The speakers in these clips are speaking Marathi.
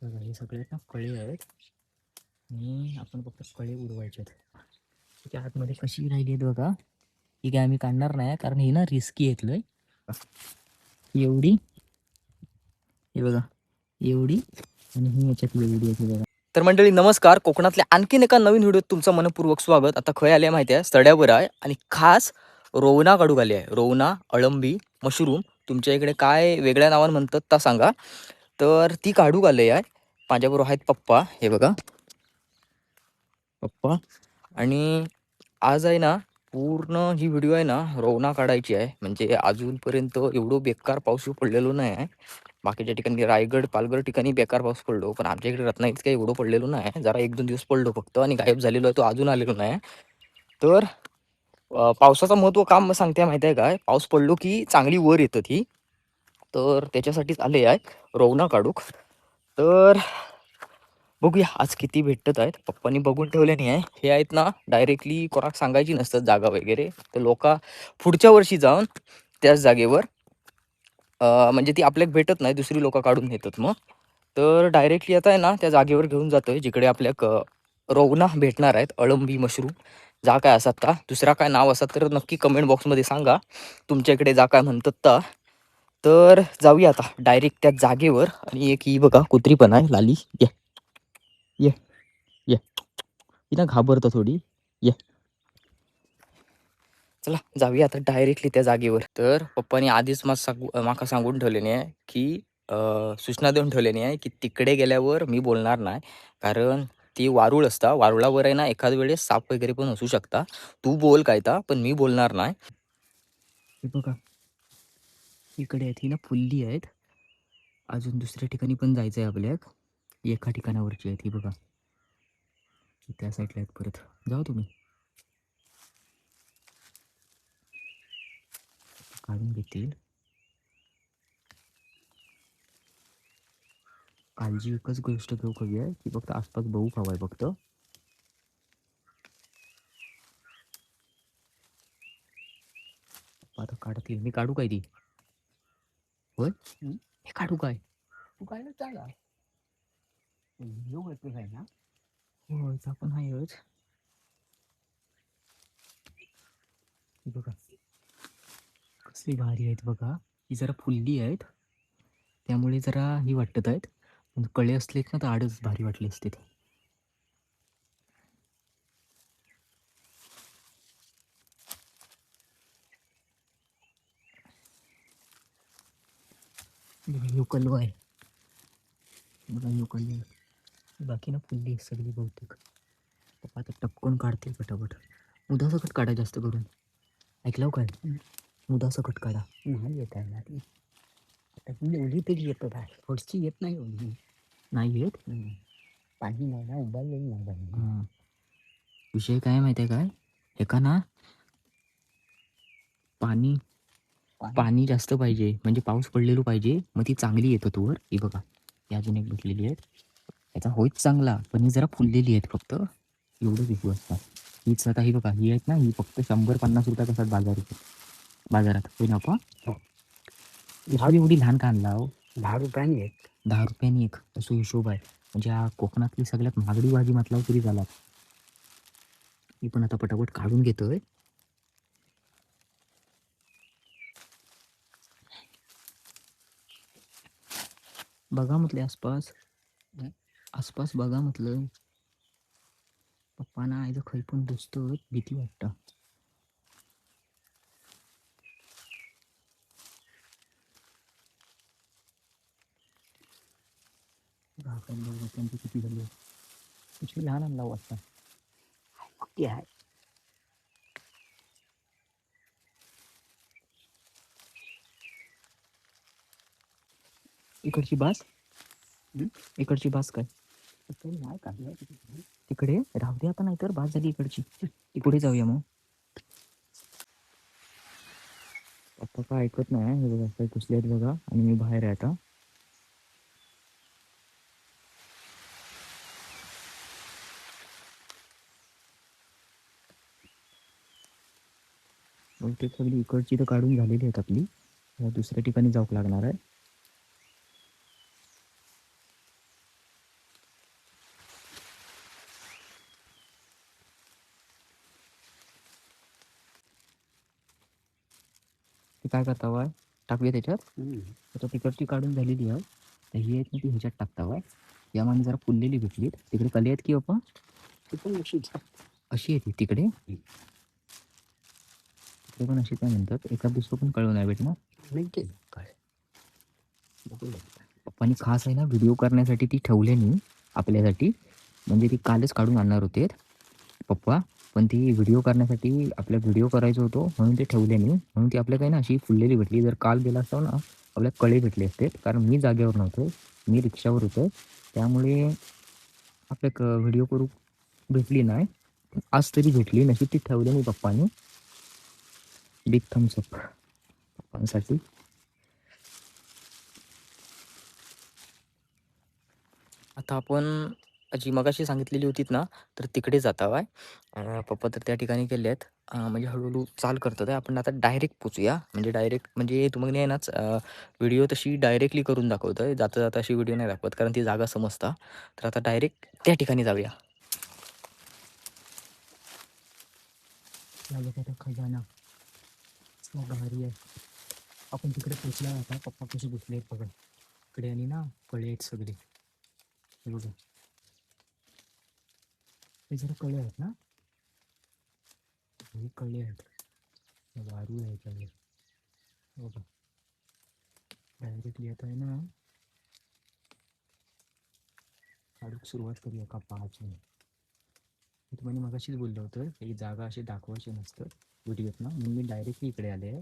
बघा हे सगळे ना कळे आहेत आणि आपण फक्त कळे उडवायचे आहेत. त्याच्या आतमध्ये कशी राहिली आहेत बघा. ही काय आम्ही काढणार नाही कारण ही ना रिस्की आहेत लय. एवढी हे बघा एवढी आणि ही याच्यात एवढी आहे बघा. तर मंडळी नमस्कार, कोकणातल्या आणखीन एका नवीन व्हिडिओत तुमचं मनपूर्वक स्वागत. आता खय आले माहिती आहे, सड्यावर आहे आणि खास रोवना काढू आली आहे. रोवना, अळंबी, मशरूम, तुमच्या इकडे काय वेगळ्या नावानं म्हणतात ता सांगा. तर ती काढू आले आहे. माझ्याबरोबर आहेत पप्पा, हे बघा पप्पा. आणि आज आहे ना पूर्ण ही व्हिडिओ आहे ना रोवना काढायची आहे. म्हणजे अजूनपर्यंत एवढं बेकार पाऊस पडलेलो नाही आहे. बाकीच्या ठिकाणी रायगड पालघर ठिकाणी बेकार पाऊस पडलो, पण आमच्या इकडे रत्नागिरीत काही एवढं पडलेलो नाही. जरा 1-2 दिवस पडलो फक्त आणि गायब झालेलो आहे, तो अजून आलेलो नाही. तर पावसाचं महत्त्व काम सांगते माहिती आहे काय, पाऊस पडलो की चांगली वर येतं ती. तर त्याच्यासाठीच आले आहे रोवना काढूक. तर बघूया आज किती भेटत आहेत. पप्पांनी बघून ठेवले नाही आहे. हे आहेत ना डायरेक्टली कोणाक सांगायची नसतात जागा वगैरे, तर लोक पुढच्या वर्षी जाऊन त्याच जागेवर म्हणजे ती आपल्याला भेटत नाही, दुसरी लोक काढून नेतात मग. तर डायरेक्टली आता आहे ना त्या जागेवर घेऊन जातोय जिकडे आपल्या रोवना भेटणार आहेत. अळंबी मशरूम जा काय असतात का, दुसरा काय नाव असतात तर नक्की कमेंट बॉक्समध्ये सांगा तुमच्या इकडे जा काय म्हणतात ता. तर जाऊया आता डायरेक्ट त्या जागेवर. आणि एक ही बघा कुत्री पण आहे लाली. ये ये ये, ही ना घाबरतं थोडी. ये, चला जाऊया आता डायरेक्टली त्या जागेवर. तर पप्पानी आधीच माका सांगून ठेवलेली आहे की सूचना देऊन ठेवलेली आहे की तिकडे गेल्यावर मी बोलणार नाही, कारण ती वारूळ असता, वारुळावर आहे ना एखाद वेळेस साप वगैरे पण असू शकता. तू बोल काय ता, पण मी बोलणार नाही. हे बघा इकडे आहेत, ही ना फुल्ली आहेत. अजून दुसऱ्या ठिकाणी पण जायचं आहे आपल्याक. एका ठिकाणावरची आहेत ही बघा, त्या साईडला आहेत. परत जाऊ तुम्ही काढून घेतील. काळजी एकच गोष्ट घेऊ हवी आहे की फक्त आसपास बघू हवाय फक्त. आता काढतील, मी काढू काय ती? होय हे काढू काय? तू काय चाला योग येतो आहे ना. होय आपण आहेच. बघा कसली भारी आहेत बघा. ही जरा फुलली आहेत त्यामुळे जरा ही वाटत आहेत, पण कळे असलेत ना तर आडच भारी वाटले असते. कल्लू आहे बघा, कल्लू आहे. बाकी ना फुलली आहे सगळी बहुतेक. पप्पा आता टपकन काढतील पटापट. मुदासकट काढा जास्त करून, ऐकलं काय? मुदासकट काढा. नाही येत आहे ना ती. आता ती एवढी तरी येत आहे, पुढची येत नाही एवढी. नाही येत. पाणी नाही ना, उभारलेलं नाही पाणी. हां, विषय काय माहिती आहे काय, एका ना पाणी पाणी जास्त पाहिजे, म्हणजे पाऊस पडलेलो पाहिजे, मग ती चांगली येतं वर. ही बघा ही अजून एक भेटलेली आहेत. याचा होईच चांगला, पण ही जरा फुललेली आहेत फक्त, एवढं विकू असतात. हीच आता ही बघा, ही आहेत ना, ही फक्त 100-50 रुपयात असतात बाजारात होई ना पा. एवढी लहान का आणला हो? 10 रुपयाने एक. 10 रुपयानी एक असं हिशोब आहे. म्हणजे हा कोकणातली सगळ्यात महागडी भाजी म्हटलं तरी झाला. मी पण आता पटापट काढून घेतोय. बघा म्हटले आसपास, आसपास बघा म्हटलं. पप्पा ना आयचं खै पण दुसतं, भीती वाटतं. किती झाली तुझी लहान आणला वाटतं. मोठी आहे. इकडची बास, इकडची बास काय नाही काढलं तिकडे राहू दे आता, नाही तर बास झाली इकडची. पुढे जाऊया मग. पप्पा काय ऐकत नाही. हे बघा काही घुसले आहेत बघा, आणि मी बाहेर आहे आता. बहुतेक सगळी इकडची तर काढून झालेली आहेत आपली. दुसऱ्या ठिकाणी जाऊक लागणार आहे. हे काय करता वाय टाकूया त्याच्यात. आता तिकडची काढून झालेली आहे, तर ही आहेत ना ती ह्याच्यात टाकता वाय. या मागे जरा फुललेली भेटलीत. तिकडे कले आहेत की बाप्पा ती पण अशी आहे ती तिकडे. तिकडे पण अशी काय म्हणतात, एका दुसरं पण कळून नाही भेटणार. नाही ते काय पप्पानी खास आहे ना व्हिडिओ करण्यासाठी ती ठेवल्यानी आपल्यासाठी. म्हणजे ती कालच काढून आणणार होते पप्पा, पण ती व्हिडिओ करण्यासाठी आपल्या व्हिडिओ करायचं होतो म्हणून ते ठेवल्यानी. म्हणून ती आपल्या काही ना अशी फुललेली भेटली. जर काल गेला असतो ना आपल्या कळे भेटले असते, कारण मी जागेवर नव्हतो, मी रिक्षावर होतो. त्यामुळे आपल्या व्हिडिओ करू भेटली नाही. आज तरी भेटली, नशीब ती ठेवल्यानी पप्पानी. बिग थम्स अप पप्पांसाठी. आता आपण जी मगाशी सांगितलेली होतीत ना, तर तिकडे जाता वाय. पप्पा तर त्या ठिकाणी गेले आहेत. म्हणजे हळूहळू चाल करतात आहे. आपण आता डायरेक्ट पोचूया. म्हणजे डायरेक्ट म्हणजे तुम्हाला आहे नाच व्हिडिओ तशी डायरेक्टली करून दाखवतो आहे. जाता जाता अशी व्हिडिओ नाही दाखवत, कारण ती जागा समजता. तर आता डायरेक्ट त्या ठिकाणी जाऊया. खजाना भारी आहे. आपण तिकडे पोचला आता. पप्पा कसे बसले आहेत बघा इकडे, आणि ना कळे आहेत सगळे. हे बघा, हे जरा कळे आहेत ना, हे कळे आहेत. भारी आहे कळे बघा. डायरेक्टली आता आहे ना काढूक सुरुवात करूया का पाहायची. मी तुम्हाला मगाशीच बोललो होतं ही जागा अशी दाखवायची नसतं व्हिडिओत ना, म्हणून मी डायरेक्टली इकडे आले आहे.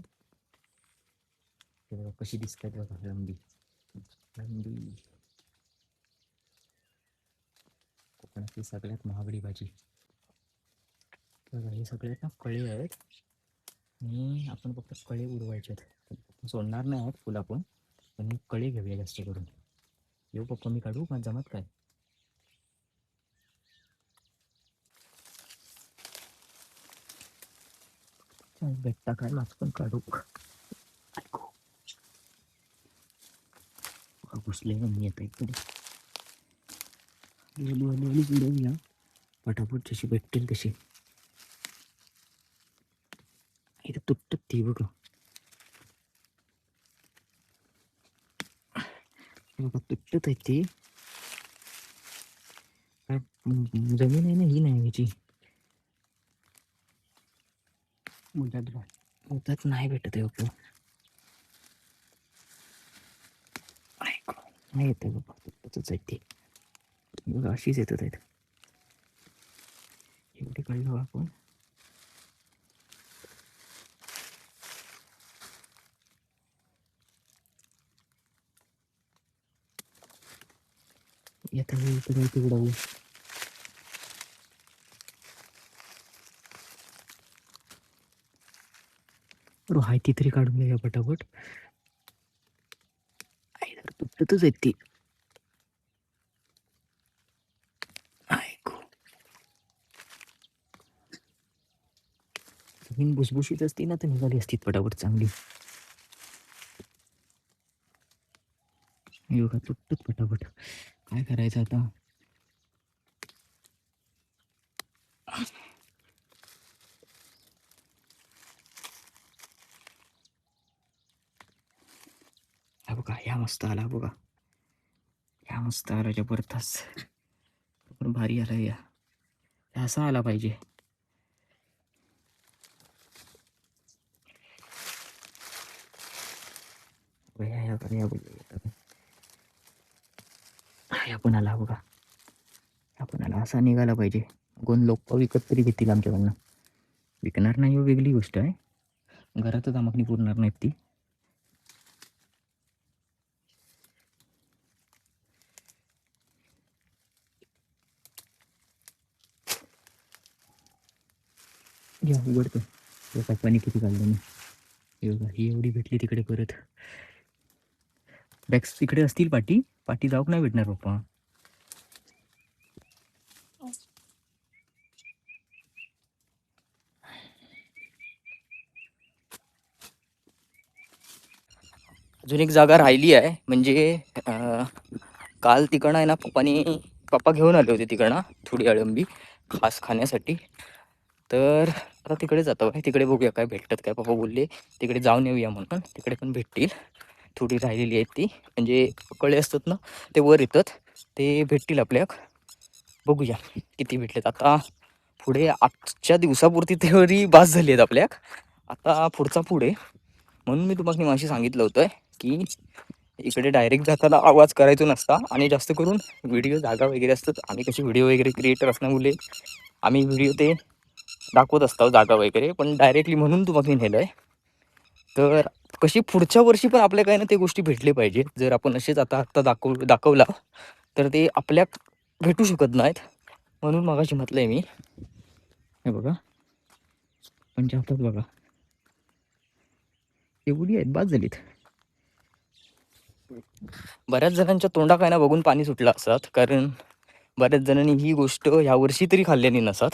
हे बघा कशी दिसतात बघा, लंबी लंबी. कोकणातली सगळ्यात महागडी भाजी बघा. हे सगळ्यात ना कळे आहेत, आणि आपण फक्त कळे उडवायचे आहेत. सोडणार नाही आहेत फुल आपण, पण हे कळे घेऊया जास्त करून. येऊ पप्पा मी काढू का, जमत काय? भेटता काय माझ पण काढू. घुसले मी आता इकडे. उडवूया पटापट जशी भेटतील तशी. इथं तुटत ती बघा. बघा तुटत आहे ती. काय जमीन आहे ना ही नाही ह्याची. मुदत नाही भेटत आहे बाबा. नाही येत आहे बाबा, तुटतच आहे ती बघा. अशीच येतच आहेत. एवढी काढलो आपण. येता इकडे उडवू. हाय ती तरी काढून घ्या पटापट. तुटतच आहेत ती. जमीन भुसभुशीत असती ना तर निघाली असती पटापट चांगली. योगा तुटत पटापट. काय करायचं आता. हा बघा, ह्या मस्त आला बघा. ह्या मस्त आला जबरदस्त. पण भारी आला या. असा आला पाहिजे. आपण आला बघा. आपण आला असा निघाला पाहिजे. कोण लोक विकत तरी घेतील आमच्याकडनं. विकणार नाही हो वेगळी गोष्ट आहे, घरातच आमाकनी पुरणार नाहीत ती. घ्या उघडतो. पप्पानी किती काढलं मी. हे बघा ही एवढी भेटली तिकडे. परत बॅग्स तिकडे असतील. पाठी पाठी जाऊक नाही भेटणार पप्पा. अजून एक जागा राहिली आहे. म्हणजे काल तिकडं आहे ना पप्पा घेऊन आले होते तिकडं थोडी अळंबी खास खाण्यासाठी. तर आता तिकडे जातो आहे, तिकडे बघूया काय भेटतात काय. पप्पा बोलले तिकडे जाऊन येऊया म्हणून, तिकडे पण भेटतील. थोडी राहिलेली आहेत ती, म्हणजे कळे असतात ना ते वर येतात, ते भेटतील आपल्याक. बघूया किती भेटलेत. आता पुढे आजच्या दिवसापुरती तरी बास झाली आहेत आपल्याक. आता पुढचा पुढे, म्हणून मी तुम्हाला माशी सांगितलं होतं की इकडे डायरेक्ट जाताना आवाज करायचो नसता. आणि जास्त करून व्हिडिओ जागा वगैरे असतात, आम्ही कशी व्हिडिओ वगैरे क्रिएटर असल्यामुळे आम्ही व्हिडिओ ते दाखवत असतो जागा वगैरे, पण डायरेक्टली म्हणून तुम्हाला मी नेलं आहे. तर कशी पुढच्या वर्षी पण आपल्या काही ना ते गोष्टी भेटले पाहिजे. जर आपण असेच आता दाखवला तर ते आपल्या भेटू शकत नाहीत. म्हणून मगाशी म्हटलंय मी. हे बघा पंचाहत्तर बघा एवढी आहेत, बाद झालीत. बऱ्याच जणांच्या तोंडा काय ना बघून पाणी सुटलं असतात, कारण बऱ्याच जणांनी ही गोष्ट ह्यावर्षी तरी खाल्लेली नसतात.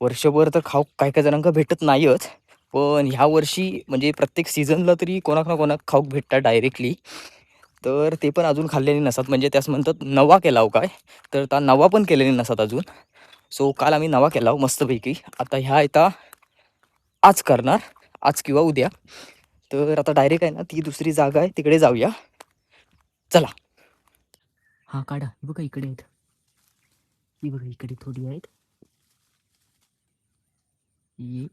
वर्षभर तर खाऊ काय काय जणांका भेटत नाहीच, पण ह्या वर्षी म्हणजे प्रत्येक सीझनला तरी कोणाक ना कोणाक खाऊक भेटतात डायरेक्टली. तर ते पण अजून खाल्लेली नसतात, म्हणजे त्यास म्हणतात नवा केला हो काय, तर त्या नवा पण केलेली नसतात अजून. सो काल आम्ही नवा केला मस्तपैकी. आता ह्या येता आज करणार, आज किंवा उद्या. तर आता डायरेक्ट आहे ना ती दुसरी जागा आहे तिकडे जाऊया, चला. हा काढा, हे बघा इकडे आहेत, ही बघा इकडे थोडी आहेत, ही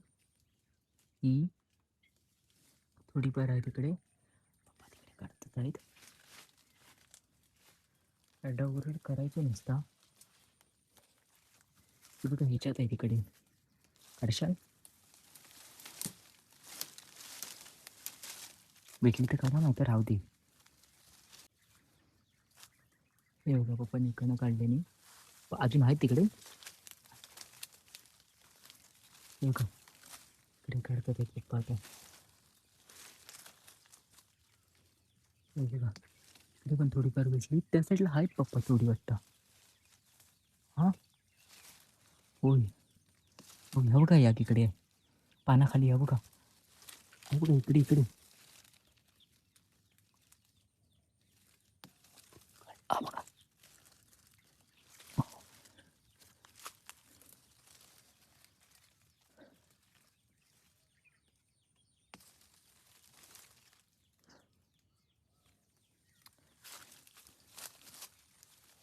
थोडीफार आहे तिकडे. पप्पा तिकडे काढतात आहेत. अड्डावरड करायचं नसता. ती बघा ह्याच्यात आहे तिकडे, करशाल भेटली तर करा, नाही तर राहू दे. हे बघा पप्पा इकडनं काढले नाही, अजून आहेत तिकडे. हे बघा इकडे काढतात आहेत पप्पा आता. हे बघा इकडे पण थोडीफार भेटली, त्या साईडला आहेत पप्पा थोडी वाटतं. हां होय, हो ह्या बघा या तिकडे पानाखाली, या बघा, हे बघा इकडे इकडे. हा बघा,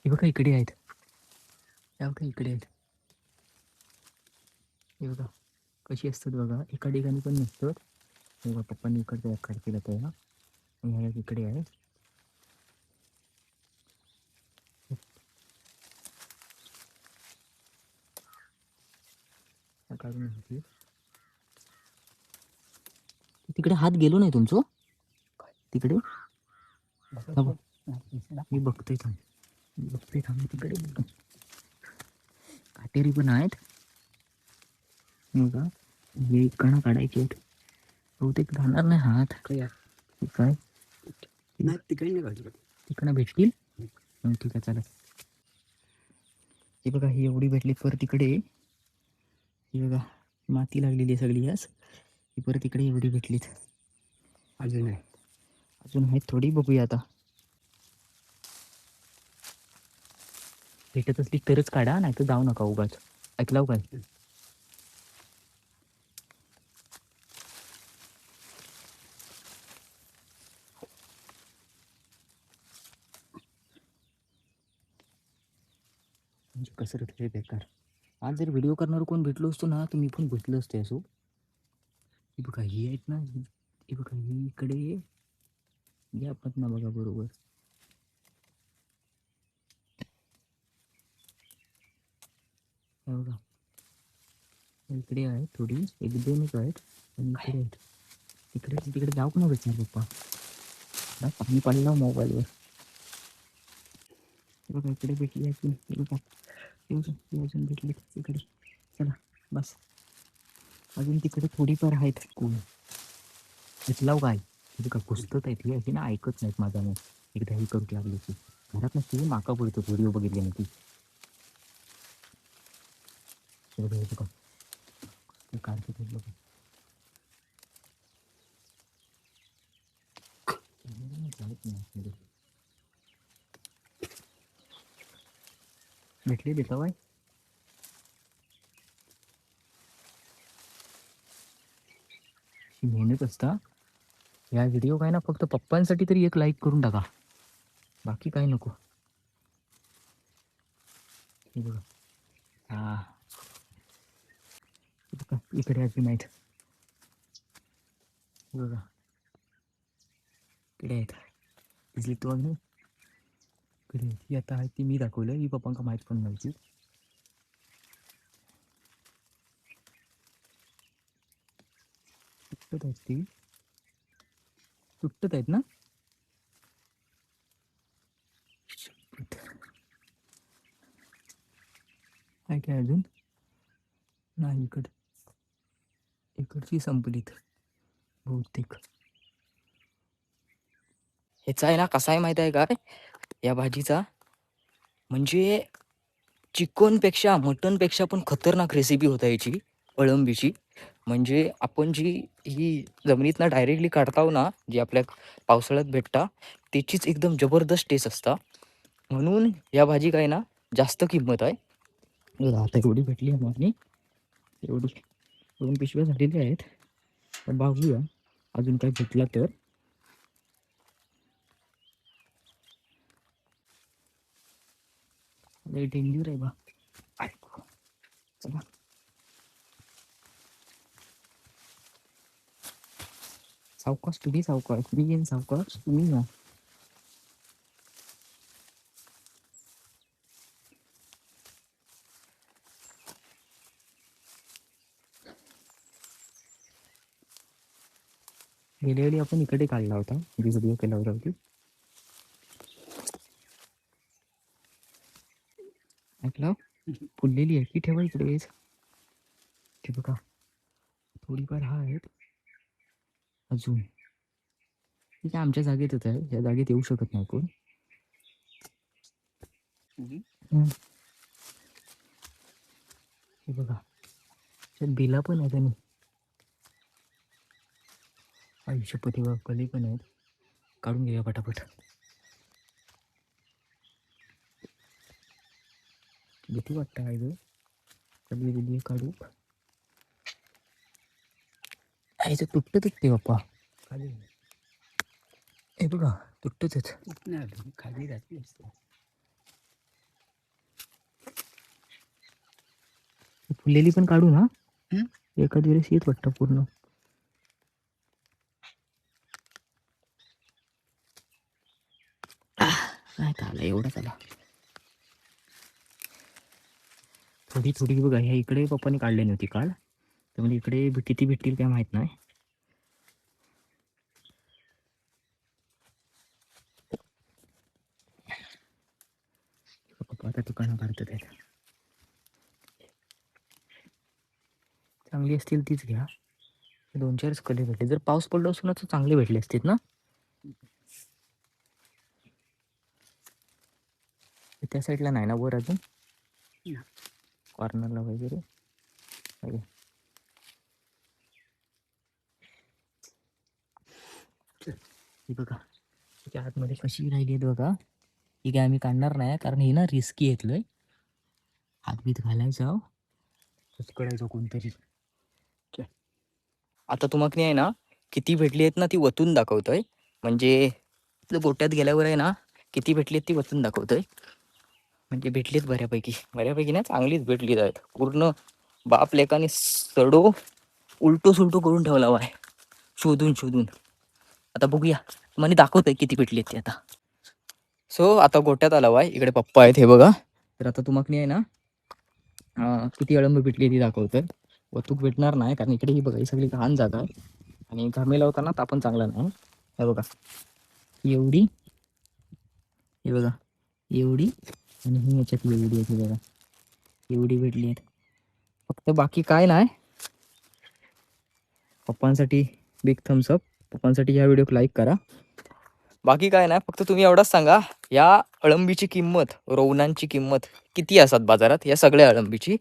हे बघा इकडे आहेत, या बघा इकडे आहेत. हे बघा कशी असतात बघा, एका ठिकाणी पण नसतात. हे बघा पप्पांनी इकडचं काढतील आता ह्या, आणि ह्या इकडे आहे. काढून घेतली. तिकडे हात गेलो नाही तुमचं तिकडे. मी बघतोय थांब, मी बघतोय थांब, तिकडे काटेरी पण आहेत. बघा हे इकडनं काढायचे आहेत, बहुतेक राहणार नाही हात काय. नाही तिकडनं भेटतील, ठीक आहे चालेल. हे बघा ही एवढी भेटली, पर तिकडे ही बघा माती लागलेली आहे सगळी यास. ही परत तिकडे एवढी भेटलीत, अजून आहे, अजून आहेत थोडी. बघूया आता भेटत असली तरच काढा, नाही तर जाऊ नका उगाच. ऐकलाव काय. म्हणजे कसरत हे बेकार. आज जर व्हिडिओ करणार कोण भेटलो असतो ना, तर मी पण भेटलो असते असो. ही बघा ही आहेत ना, ही बघा ही इकडे या पण ना बघा बरोबर. हे बघा इकडे आहे थोडी, एक दोनच आहेत, पण इकडे आहेत. तिकडे तिकडे जाऊ का नाही भेटणार पप्पा, ना पाणी पाडलं मोबाईलवर. हे बघा इकडे भेटली अजून, हे बघा हे बघा ही अजून भेटली इकडे. चला बस, अजून तिकडे थोडीफार आहेत कोण इथलाव काय. हे बघा पुस्तक आहेत, ही अशी ना ऐकत नाहीत माझा मग. एकदा ही करू लागली की घरात नसते, माका पडतो व्हिडिओ बघितले नाही ती. हे बघा हे बघा ते काढते ते बघा. भेटले देता बाय. म्हणत असता या व्हिडिओ काय ना फक्त पप्पांसाठी तरी एक लाईक करून टाका, बाकी काय नको. हे बघा, हा इकडे अजून आहेत बघा, इकडे आहेत. दिसली तू अजून इकडे ही आता आहे ती मी दाखवलं, ही पप्पांका माहीत पण नव्हती. तुटत आहेत ती, तुटत आहेत ना. काय काय अजून नाही, इकडची संपलीत बहुतेक. ह्याचा आहे ना कसा आहे माहिती आहे काय या भाजीचा, म्हणजे चिकनपेक्षा मटनपेक्षा पण खतरनाक रेसिपी होता याची अळंबीची. म्हणजे आपण जी ही जमिनीतनं डायरेक्टली काढताव ना, जी आपल्या पावसाळ्यात भेटता, त्याचीच एकदम जबरदस्त टेस्ट असता. म्हणून या भाजी काय ना जास्त किंमत आहे. बघा, आता एवढी भेटली आम्हाला, एवढी 2 पिशव्या झालेल्या आहेत. तर बघूया अजून काय भेटला तर. डेंजर आहे बा. ऐकू. चला सावकाश, तुम्ही सावकाश, मी येईन सावकाश, तुम्ही या. गेल्या वेळी आपण इकडे काढला होता, व्हिडिओ केला होता. ऐकलं, फुललेली आहे की ठेवा इकडेच. ते बघा थोडीफार आहेत अजून. ठीक आहे, आमच्या जागेतच आहे, या जागेत येऊ शकत नाही कोण. हे बघा, त्यात बिला पण आहेत आणि आयुष्यपती व कली पण आहेत. काढून घेऊया पटापट. भीती वाटतं आहे ग, कधी दिली काढू. याचं तुटतच ते बाप्पा खाली. हे बघा तुटतच खाली राहते. फुललेली पण काढू ना, एखाद वेळेस येत वाटतं पूर्ण. नाही आला, एवढाच आला. थोडी थोडी बघा, ह्या इकडे पप्पाने काढली नव्हती काल, त्यामुळे इकडे किती भेटतील काय माहित नाही. पप्पा आता दुकानं काढतात आहेत. चांगली असतील तीच घ्या. 2-4 कले भेटले, जर पाऊस पडला असून तर चांगले भेटले असतील ना. त्या साईडला नाही ना वर अजून, कॉर्नरला वगैरे. ही बघा त्याच्या आतमध्ये कशी राहिली आहेत बघा. ही काय आम्ही काढणार नाही, कारण हे ना रिस्की येतलंय. हातबीत घालायचं कळायचं कोणतरी. आता तुम्हाला आहे ना किती भेटली आहेत ना ती वतून दाखवतोय. म्हणजे गोट्यात गेल्यावर आहे ना किती भेटली आहेत ती वतून दाखवतोय. म्हणजे भेटलीत बऱ्यापैकी, बऱ्यापैकी ना चांगलीच भेटलीत आहेत. पूर्ण बाप लेकाने सडो उलटो सुलटो करून ठेवला आहे शोधून शोधून. आता बघूया मला दाखवतोय किती भेटली आहेत ती आता. सो आता गोट्यात आला आहे, इकडे पप्पा आहेत हे बघा. तर आता तुम्हाला आहे ना किती अळंब भेटली ती दाखवतोय. वतूक भेटणार नाही, कारण इकडे ही बघा ही सगळी घाण जागा आहे आणि घामे लावताना तापण चांगला नाही. हे बघा एवढी, हे बघा एवढी, आणि ही याच्यात एवढी आहे बघा, एवढी भेटली आहेत फक्त. बाकी काय नाही. पप्पांसाठी बिग थम्सअप, पप्पांसाठी या व्हिडिओ लाईक करा. बाकी काय नाही, फक्त तुम्ही एवढंच सांगा या अळंबीची किंमत, रोवणांची किंमत किती असतात बाजारात या सगळ्या अळंबीची.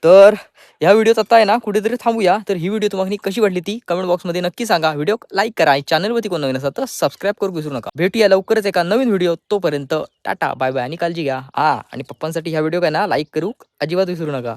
तर ह्या व्हिडिओत आता आहे ना कुठेतरी थांबूया. तर ही व्हिडिओ तुम्हाला कशी वाटली ती कमेंट बॉक्समध्ये नक्की सांगा. व्हिडिओ लाईक करा आणि चॅनलवरती कोण नवीन असाल तर सबस्क्राईब करू विसरू नका. भेटूया लवकरच एका नवीन व्हिडिओ. तोपर्यंत टाटा बाय बाय आणि काळजी घ्या. आणि पप्पांसाठी ह्या व्हिडिओ काय ना लाईक करू अजिबात विसरू नका.